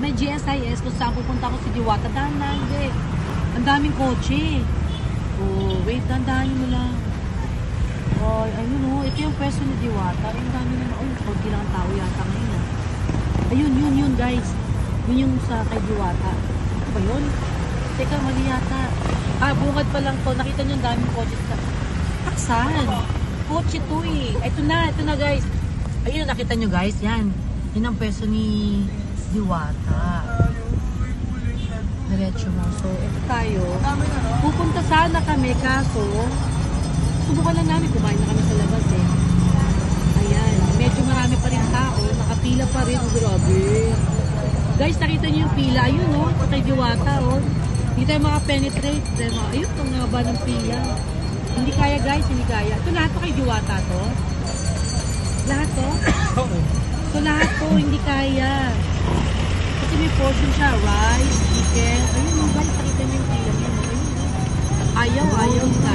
may GSIS kung saan pupunta ako si Diwata. Dahan-dahan, hindi. Ang daming kotse. Oh, wait, dahan-dahan mo lang. Oh, ayun oh, ito yung pwesto ni Diwata. Ang dami na, oh, konti lang ang tao yata ngayon ah. Ayun, yun guys. Yun yung sa kay Diwata. Ito ba yun? Teka, mali yata. Ah, bungad pa lang to. Nakita nyo yung daming kotse sa... Taksan! Kotse to eh. Ito na guys. Ayun, nakita nyo guys. Yan. Yan ang pwesto ni Diwata. Diretso mo. So, ito tayo. Pupunta sana kami, kaso subukan lang namin. Kumain na kami sa labas eh. Ayan. Medyo marami pa rin tao. Nakapila pa rin. Grabe. Guys, nakita nyo yung pila. Ayun oh. Sa kay Diwata oh. Hindi tayo makapenetrate. Ayun, itong nga ba ng pila. Hindi kaya guys, hindi kaya. Ito lahat to kay Diwata to. Lahat to? So lahat to, hindi kaya. Kasi may portion siya. Rice, chicken. Ayun oh guys, nakita nyo yung pila niya. Ayaw na.